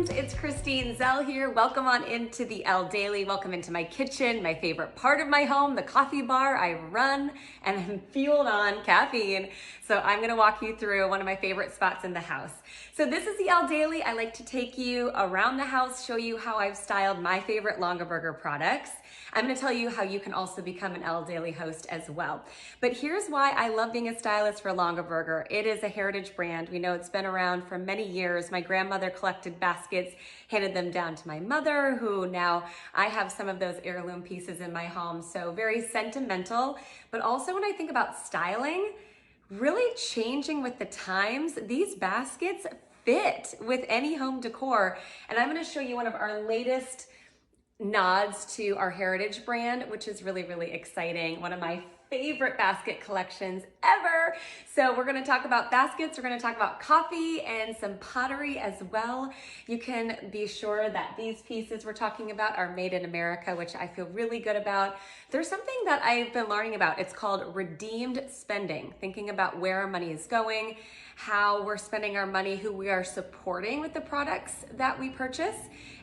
friends, it's Christine Zell here. Welcome on into the Elle Daily. Welcome into my kitchen, my favorite part of my home, the coffee bar. I run and I'm fueled on caffeine. So I'm gonna walk you through one of my favorite spots in the house. So this is the Elle Daily. I like to take you around the house, show you how I've styled my favorite Longaberger products. I'm gonna tell you how you can also become an Elle Daily host as well. But here's why I love being a stylist for Longaberger. It is a heritage brand. We know it's been around for many years. My grandmother collected baskets, handed them down to my mother, who now I have some of those heirloom pieces in my home. So very sentimental, but also when I think about styling, really changing with the times, these baskets fit with any home decor. And I'm gonna show you one of our latest nods to our heritage brand, which is really, really exciting. One of my favorite basket collections ever. So we're gonna talk about baskets, we're gonna talk about coffee and some pottery as well. You can be sure that these pieces we're talking about are made in America, which I feel really good about. There's something that I've been learning about. It's called redeemed spending, thinking about where our money is going, how we're spending our money, who we are supporting with the products that we purchase.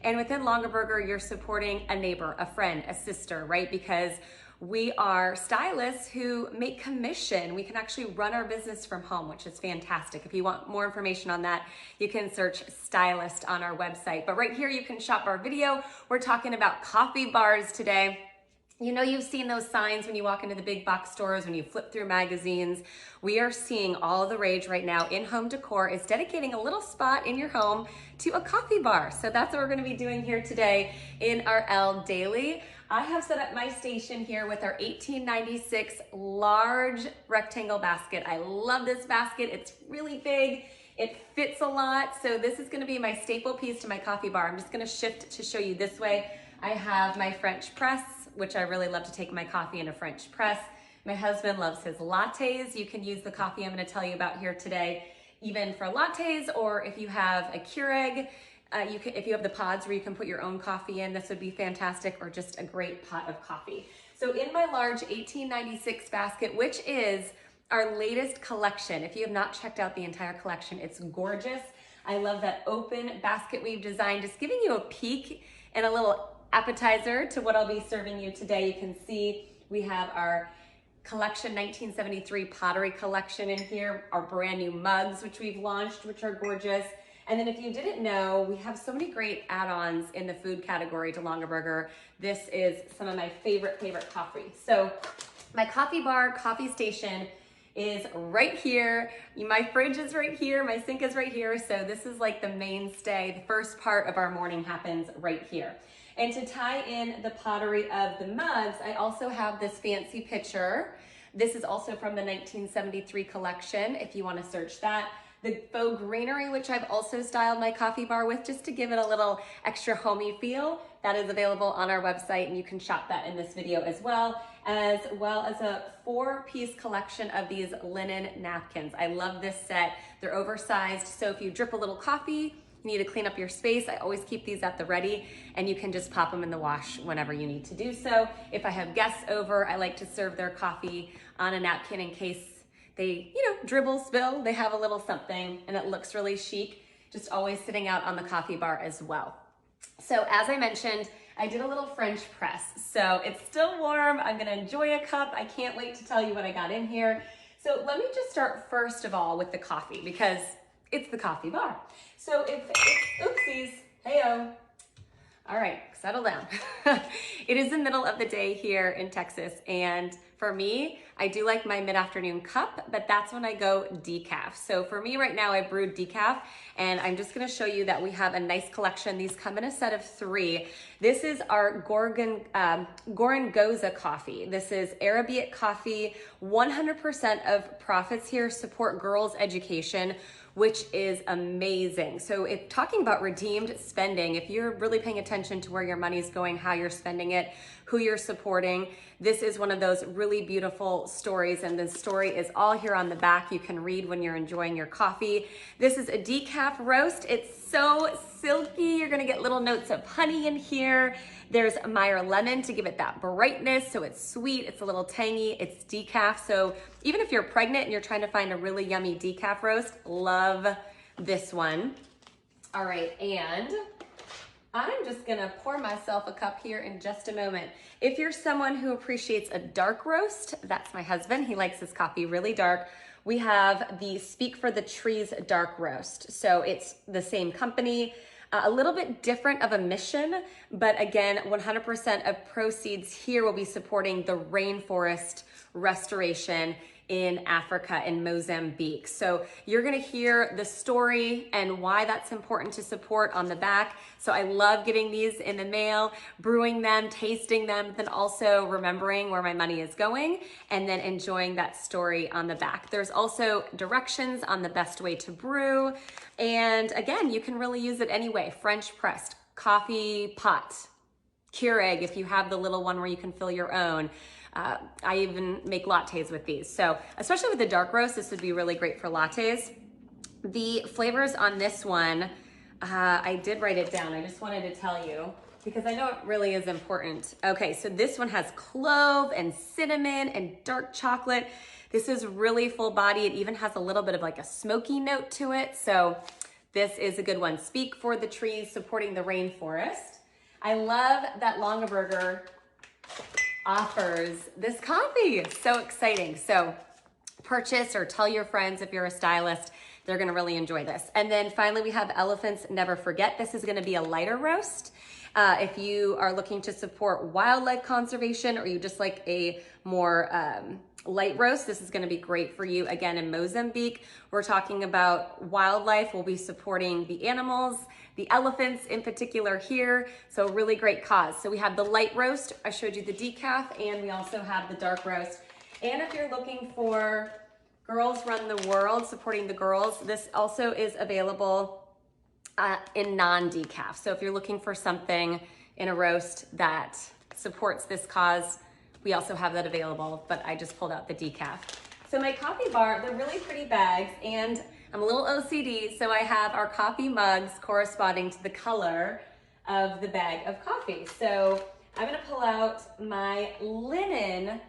And within Longaberger, you're supporting a neighbor, a friend, a sister, right? Because we are stylists who make commission. We can actually run our business from home, which is fantastic. If you want more information on that, you can search stylist on our website. But right here, you can shop our video. We're talking about coffee bars today. You know, you've seen those signs when you walk into the big box stores, when you flip through magazines. We are seeing all the rage right now in home decor is dedicating a little spot in your home to a coffee bar. So that's what we're gonna be doing here today in our Elle Daily. I have set up my station here with our 1896 large rectangle basket. I love this basket. It's really big. It fits a lot. So this is gonna be my staple piece to my coffee bar. I'm just gonna shift to show you this way. I have my French press, which I really love to take my coffee in a French press. My husband loves his lattes. You can use the coffee I'm gonna tell you about here today, even for lattes, or if you have a Keurig, if you have the pods where you can put your own coffee in, this would be fantastic, or just a great pot of coffee. So in my large 1896 basket, which is our latest collection, if you have not checked out the entire collection, it's gorgeous. I love that open basket we've designed, just giving you a peek and a little appetizer to what I'll be serving you today. You can see we have our collection 1973 pottery collection in here, our brand new mugs, which we've launched, which are gorgeous. And then if you didn't know, we have so many great add-ons in the food category to Longaberger. This is some of my favorite coffee. So my coffee bar, coffee station is right here. My fridge is right here, my sink is right here. So this is like the mainstay. The first part of our morning happens right here. And to tie in the pottery of the mugs, I also have this fancy pitcher. This is also from the 1973 collection, if you want to search that. The faux greenery, which I've also styled my coffee bar with, just to give it a little extra homey feel. That is available on our website, and you can shop that in this video as well as a 4-piece collection of these linen napkins. I love this set. They're oversized, so if you drip a little coffee, you need to clean up your space, I always keep these at the ready, and you can just pop them in the wash whenever you need to do so. If I have guests over, I like to serve their coffee on a napkin in case they, dribble, spill, they have a little something, and it looks really chic, just always sitting out on the coffee bar as well. So as I mentioned, I did a little French press. So it's still warm, I'm gonna enjoy a cup. I can't wait to tell you what I got in here. So let me just start first of all with the coffee, because it's the coffee bar. So oopsies, hey-o. All right, settle down. It is the middle of the day here in Texas, and for me, I do like my mid-afternoon cup, but that's when I go decaf. So for me right now, I brewed decaf, and I'm just gonna show you that we have a nice collection. These come in a set of 3. This is our Gorangoza coffee. This is Arabic coffee. 100% of profits here support girls' education, which is amazing. So if talking about redeemed spending, if you're really paying attention to where your money is going, how you're spending it, who you're supporting, this is one of those really beautiful stories, and the story is all here on the back. You can read when you're enjoying your coffee. This is a decaf roast. It's so silky. You're gonna get little notes of honey in here. There's Meyer lemon to give it that brightness, so it's sweet, it's a little tangy, it's decaf. So even if you're pregnant and you're trying to find a really yummy decaf roast, love this one. All right, and I'm just gonna pour myself a cup here in just a moment. If you're someone who appreciates a dark roast, that's my husband. He likes his coffee really dark. We have the Speak for the Trees dark roast. So it's the same company, a little bit different of a mission, but again, 100% of proceeds here will be supporting the rainforest restoration in Africa, in Mozambique. So you're gonna hear the story and why that's important to support on the back. So I love getting these in the mail, brewing them, tasting them, then also remembering where my money is going and then enjoying that story on the back. There's also directions on the best way to brew. And again, you can really use it anyway. French pressed, coffee pot, Keurig if you have the little one where you can fill your own. I even make lattes with these. So especially with the dark roast, this would be really great for lattes. The flavors on this one, I did write it down. I just wanted to tell you because I know it really is important. Okay, so this one has clove and cinnamon and dark chocolate. This is really full body. It even has a little bit of like a smoky note to it. So this is a good one. Speak for the Trees, supporting the rainforest. I love that Longaberger offers this coffee. So exciting. So purchase or tell your friends if you're a stylist, they're gonna really enjoy this. And then finally we have Elephants Never Forget. This is gonna be a lighter roast. If you are looking to support wildlife conservation or you just like a more light roast, this is gonna be great for you. Again, in Mozambique, we're talking about wildlife. We'll be supporting the animals, the elephants in particular here. So really great cause. So we have the light roast. I showed you the decaf, and we also have the dark roast. And if you're looking for Girls Run the World, supporting the girls, this also is available in non-decaf. So if you're looking for something in a roast that supports this cause, we also have that available, but I just pulled out the decaf. So my coffee bar, they're really pretty bags, and I'm a little OCD, so I have our coffee mugs corresponding to the color of the bag of coffee. So I'm gonna pull out my linen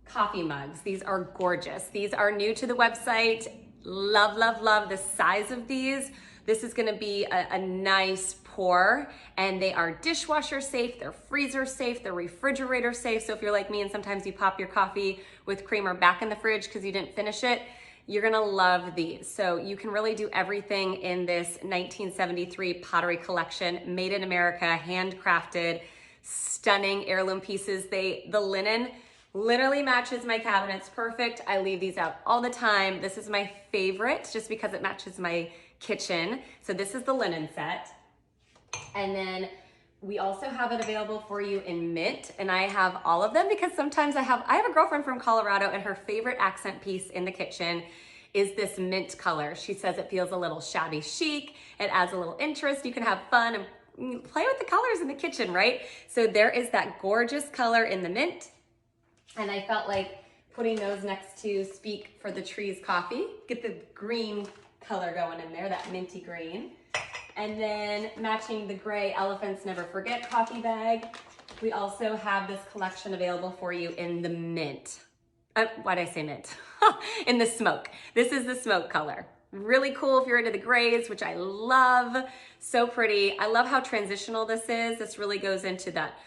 coffee mugs. These are gorgeous. These are new to the website. Love, love, love the size of these. This is gonna be a nice pour, and they are dishwasher safe, they're freezer safe, they're refrigerator safe. So if you're like me and sometimes you pop your coffee with creamer back in the fridge because you didn't finish it, you're gonna love these. So you can really do everything in this 1973 pottery collection, made in America, handcrafted, stunning heirloom pieces. The linen literally matches my cabinets perfect. I leave these out all the time. This is my favorite just because it matches my kitchen. So this is the linen set. And then we also have it available for you in mint, and I have all of them because sometimes I have a girlfriend from Colorado, and her favorite accent piece in the kitchen is this mint color. She says it feels a little shabby chic. It adds a little interest. You can have fun and play with the colors in the kitchen, right? So there is that gorgeous color in the mint, and I felt like putting those next to Speak for the Trees coffee. Get the green color going in there, that minty green. And then matching the gray Elephants Never Forget coffee bag, we also have this collection available for you in the mint. Why'd I say mint? In the smoke. This is the smoke color. Really cool if you're into the grays, which I love. So pretty. I love how transitional this is. This really goes into that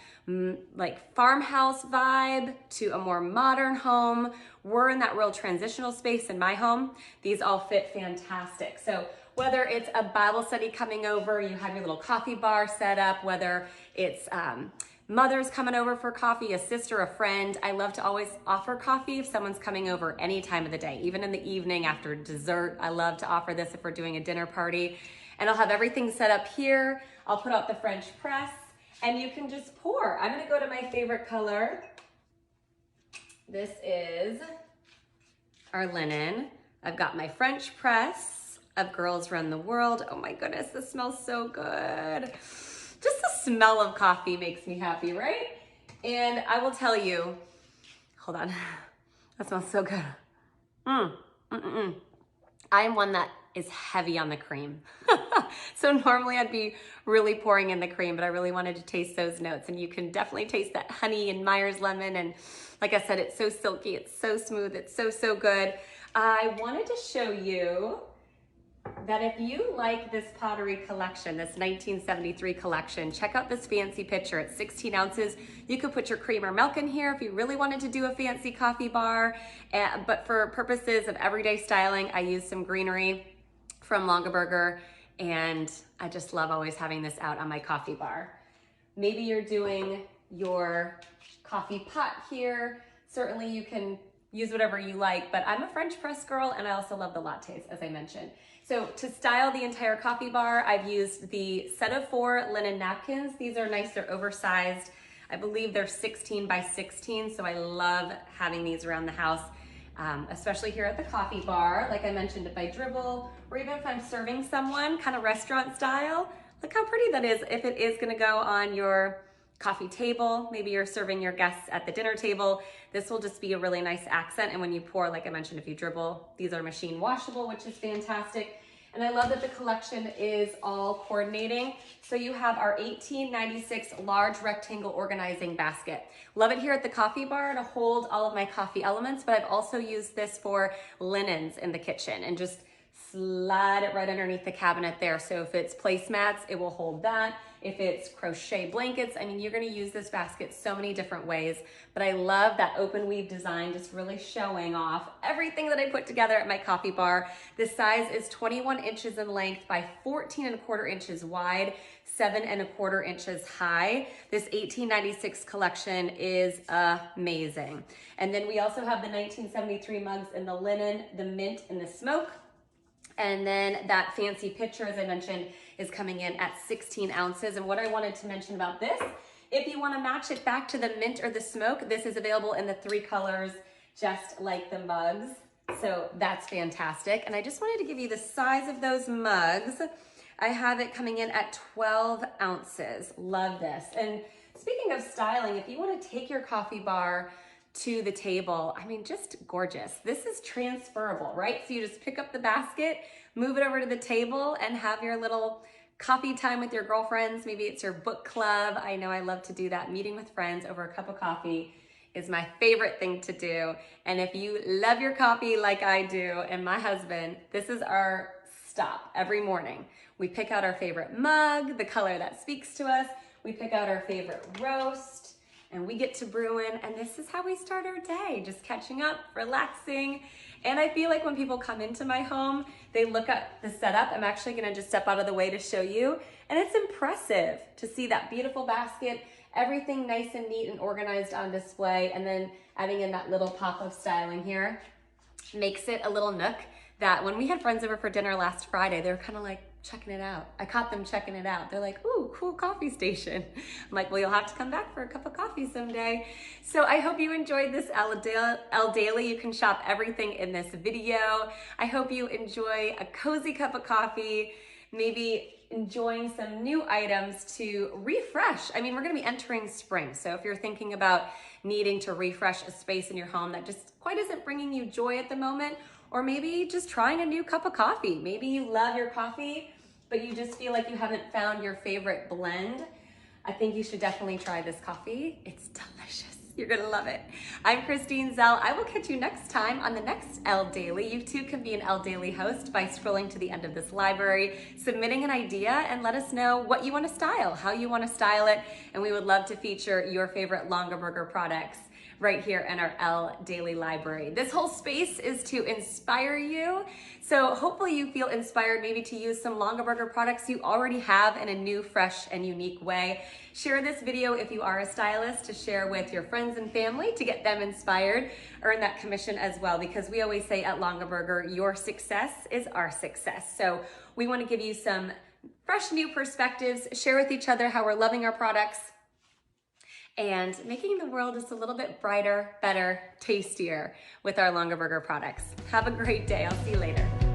like farmhouse vibe to a more modern home. We're in that real transitional space in my home. These all fit fantastic. So whether it's a Bible study coming over, you have your little coffee bar set up, whether it's mothers coming over for coffee, a sister, a friend. I love to always offer coffee if someone's coming over any time of the day, even in the evening after dessert. I love to offer this if we're doing a dinner party. And I'll have everything set up here. I'll put out the French press and you can just pour. I'm gonna go to my favorite color. This is our linen. I've got my French press of Girls Run the World. Oh my goodness, this smells so good. Just the smell of coffee makes me happy, right? And I will tell you, hold on, that smells so good. I am one that is heavy on the cream. So normally I'd be really pouring in the cream, but I really wanted to taste those notes, and you can definitely taste that honey and Myers lemon. And like I said, it's so silky, it's so smooth, it's so, so good. I wanted to show you that if you like this pottery collection, this 1973 collection, check out this fancy pitcher. It's 16 ounces. You could put your cream or milk in here if you really wanted to do a fancy coffee bar. But for purposes of everyday styling, I use some greenery from Longaberger, and I just love always having this out on my coffee bar. Maybe you're doing your coffee pot here. Certainly you can use whatever you like, but I'm a French press girl and I also love the lattes, as I mentioned. So to style the entire coffee bar, I've used the set of 4 linen napkins. These are nice, they're oversized. I believe they're 16 by 16, so I love having these around the house, especially here at the coffee bar. Like I mentioned, if I dribble, or even if I'm serving someone, kind of restaurant style, look how pretty that is if it is gonna go on your coffee table. Maybe you're serving your guests at the dinner table. This will just be a really nice accent. And when you pour, like I mentioned, if you dribble, these are machine washable, which is fantastic. And I love that the collection is all coordinating. So you have our 1896 large rectangle organizing basket. Love it here at the coffee bar to hold all of my coffee elements, but I've also used this for linens in the kitchen and just slide it right underneath the cabinet there. So if it's placemats, it will hold that. If it's crochet blankets, I mean, you're gonna use this basket so many different ways, but I love that open weave design, just really showing off everything that I put together at my coffee bar. This size is 21 inches in length by 14¼ inches wide, 7¼ inches high. This 1896 collection is amazing. And then we also have the 1973 mugs in the linen, the mint, and the smoke. And then that fancy pitcher, as I mentioned, is coming in at 16 ounces. And what I wanted to mention about this, if you want to match it back to the mint or the smoke, this is available in the 3 colors, just like the mugs. So that's fantastic. And I just wanted to give you the size of those mugs. I have it coming in at 12 ounces. Love this. And speaking of styling, if you want to take your coffee bar to the table, I mean, just gorgeous. This is transferable, right? So you just pick up the basket, move it over to the table, and have your little coffee time with your girlfriends. Maybe it's your book club. I know I love to do that. Meeting with friends over a cup of coffee is my favorite thing to do. And if you love your coffee like I do and my husband, this is our stop every morning. We pick out our favorite mug, the color that speaks to us. We pick out our favorite roast, and we get to brewing, and this is how we start our day, just catching up, relaxing. And I feel like when people come into my home, they look at the setup. I'm actually gonna just step out of the way to show you, and it's impressive to see that beautiful basket, everything nice and neat and organized on display, and then adding in that little pop of styling here makes it a little nook that when we had friends over for dinner last Friday, they were kind of like, checking it out. I caught them checking it out. They're like, ooh, cool coffee station. I'm like, well, you'll have to come back for a cup of coffee someday. So I hope you enjoyed this Elle Daily. You can shop everything in this video. I hope you enjoy a cozy cup of coffee, maybe enjoying some new items to refresh. I mean, we're gonna be entering spring. So if you're thinking about needing to refresh a space in your home that just quite isn't bringing you joy at the moment, or maybe just trying a new cup of coffee. Maybe you love your coffee, but you just feel like you haven't found your favorite blend. I think you should definitely try this coffee. It's delicious. You're gonna love it. I'm Christine Zell. I will catch you next time on the next Elle Daily. You too can be an Elle Daily host by scrolling to the end of this library, submitting an idea, and let us know what you wanna style, how you wanna style it, and we would love to feature your favorite Longaberger products right here in our Elle Daily library. This whole space is to inspire you. So hopefully you feel inspired maybe to use some Longaberger products you already have in a new, fresh, and unique way. Share this video if you are a stylist to share with your friends and family to get them inspired. Earn that commission as well, because we always say at Longaberger, your success is our success. So we want to give you some fresh new perspectives, share with each other how we're loving our products, and making the world just a little bit brighter, better, tastier with our Longaberger products. Have a great day. I'll see you later.